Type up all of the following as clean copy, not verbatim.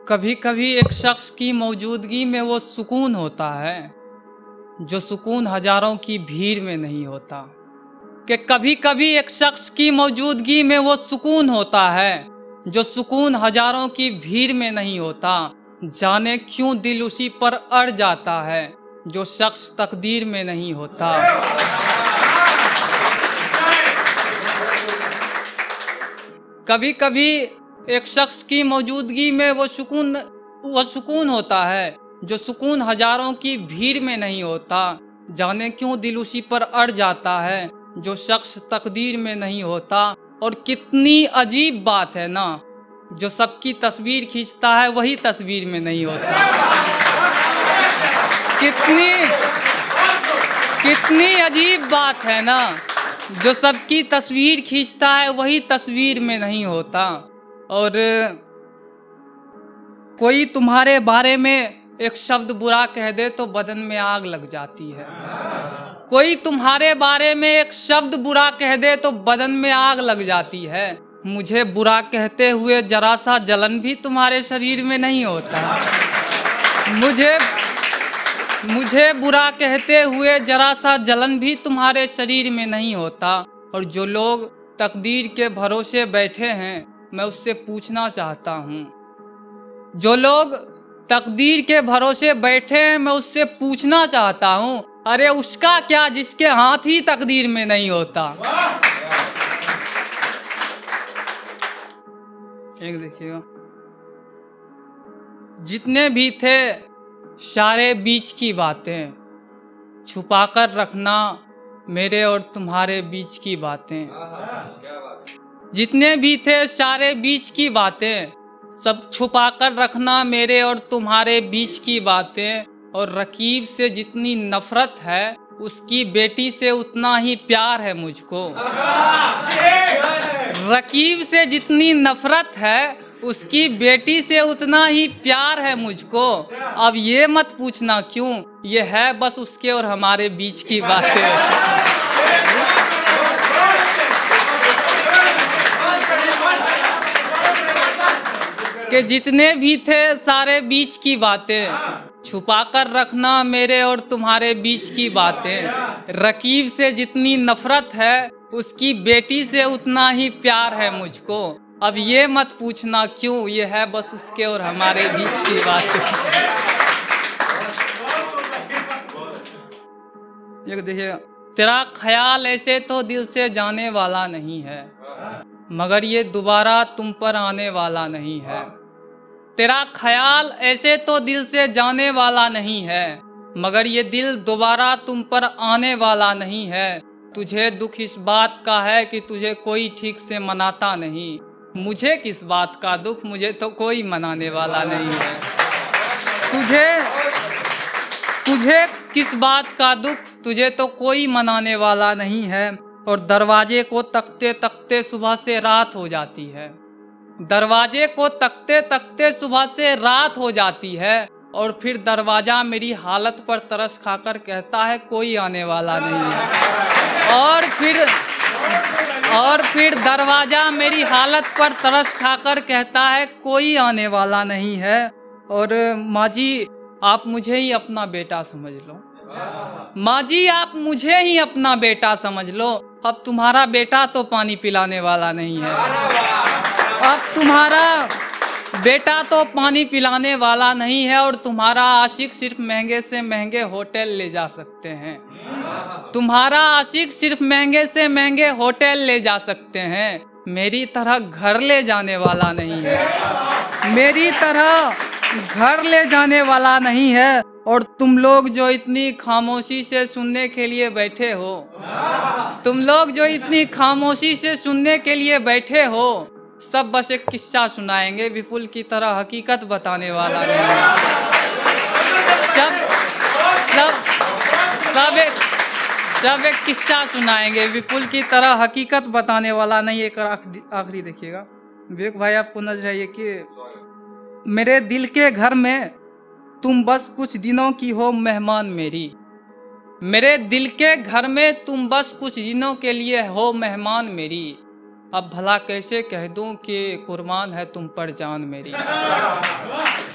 कभी कभी एक शख्स की मौजूदगी में वो सुकून होता है जो सुकून हजारों की भीड़ में नहीं होता। कि कभी कभी एक शख्स की मौजूदगी में वो सुकून होता है जो सुकून हजारों की भीड़ में नहीं होता। जाने क्यों दिल उसी पर अड़ जाता है जो शख्स तकदीर में नहीं होता। कभी कभी एक शख्स की मौजूदगी में वो सुकून होता है जो सुकून हजारों की भीड़ में नहीं होता। जाने क्यों दिल उसी पर अड़ जाता है जो शख्स तकदीर में नहीं होता। और कितनी अजीब बात है ना, जो सबकी तस्वीर खींचता है वही तस्वीर में नहीं होता। कितनी अजीब बात है ना, जो सबकी तस्वीर खींचता है वही तस्वीर में नहीं होता। और कोई तुम्हारे बारे में एक शब्द बुरा कह दे तो बदन में आग लग जाती है। कोई तुम्हारे बारे में एक शब्द बुरा कह दे तो बदन में आग लग जाती है। मुझे बुरा कहते हुए जरा सा जलन भी तुम्हारे शरीर में नहीं होता। मुझे बुरा कहते हुए जरा सा जलन भी तुम्हारे शरीर में नहीं होता। और जो लोग तकदीर के भरोसे बैठे हैं, मैं उससे पूछना चाहता हूँ, जो लोग तकदीर के भरोसे बैठे हैं, मैं उससे पूछना चाहता हूँ, अरे उसका क्या जिसके हाथ ही तकदीर में नहीं होता। एक देखिएगा, जितने भी थे सारे बीच की बातें, छुपाकर रखना मेरे और तुम्हारे बीच की बातें। जितने भी थे सारे बीच की बातें, सब छुपाकर रखना मेरे और तुम्हारे बीच की बातें। और रकीब से जितनी नफरत है उसकी बेटी से उतना ही प्यार है मुझको। रकीब से जितनी नफरत है उसकी बेटी से उतना ही प्यार है मुझको। अब ये मत पूछना क्यों, ये है बस उसके और हमारे बीच की बातें। कि जितने भी थे सारे बीच की बातें, छुपाकर रखना मेरे और तुम्हारे बीच की बातें। रकीब से जितनी नफरत है उसकी बेटी से उतना ही प्यार है मुझको। अब ये मत पूछना क्यों, ये है बस उसके और हमारे बीच की बातें। ये देखिए, तेरा ख्याल ऐसे तो दिल से जाने वाला नहीं है, मगर ये दोबारा तुम पर आने वाला नहीं है। तेरा ख्याल ऐसे तो दिल से जाने वाला नहीं है, मगर ये दिल दोबारा तुम पर आने वाला नहीं है। तुझे दुख इस बात का है कि तुझे कोई ठीक से मनाता नहीं। मुझे किस बात का दुख, मुझे तो कोई मनाने वाला नहीं है। तुझे किस बात का दुख, तुझे तो कोई मनाने वाला नहीं है। और दरवाजे को तकते तकते सुबह से रात हो जाती है। दरवाजे को तकते तकते सुबह से रात हो जाती है। और फिर दरवाजा मेरी हालत पर तरस खाकर कहता है कोई आने वाला नहीं है। और फिर दरवाजा मेरी हालत पर तरस खाकर कहता है कोई आने वाला नहीं है। और माँ जी आप मुझे ही अपना बेटा समझ लो। माँ जी आप मुझे ही अपना बेटा समझ लो। अब तुम्हारा बेटा तो पानी पिलाने वाला नहीं है। अब तुम्हारा बेटा तो पानी पिलाने वाला नहीं है। और तुम्हारा आशिक सिर्फ महंगे से महंगे होटल ले जा सकते हैं। तुम्हारा आशिक सिर्फ महंगे से महंगे होटल ले जा सकते हैं। मेरी तरह घर ले जाने वाला नहीं है। मेरी तरह घर ले जाने वाला नहीं है। और तुम लोग जो इतनी खामोशी से सुनने के लिए बैठे हो, तुम लोग जो इतनी खामोशी से सुनने के लिए बैठे हो, सब बस एक किस्सा सुनाएंगे, विपुल की तरह हकीकत बताने वाला नहीं है। सब एक किस्सा सुनाएंगे, विपुल की तरह हकीकत बताने वाला नहीं। एक आखिरी देखिएगा विवेक भाई, आपको नजर है कि मेरे दिल के घर में तुम बस कुछ दिनों की हो मेहमान मेरी। मेरे दिल के घर में तुम बस कुछ दिनों के लिए हो मेहमान मेरी। अब भला कैसे कह दूं कि कुर्बान है तुम पर जान मेरी,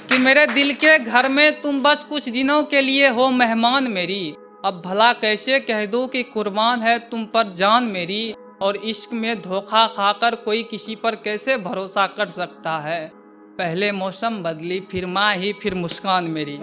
कि मेरे दिल के घर में तुम बस कुछ दिनों के लिए हो मेहमान मेरी। अब भला कैसे कह दूं कि कुर्बान है तुम पर जान मेरी, और इश्क में धोखा खाकर कोई किसी पर कैसे भरोसा कर सकता है। पहले मौसम बदली फिर माँ ही फिर मुस्कान मेरी।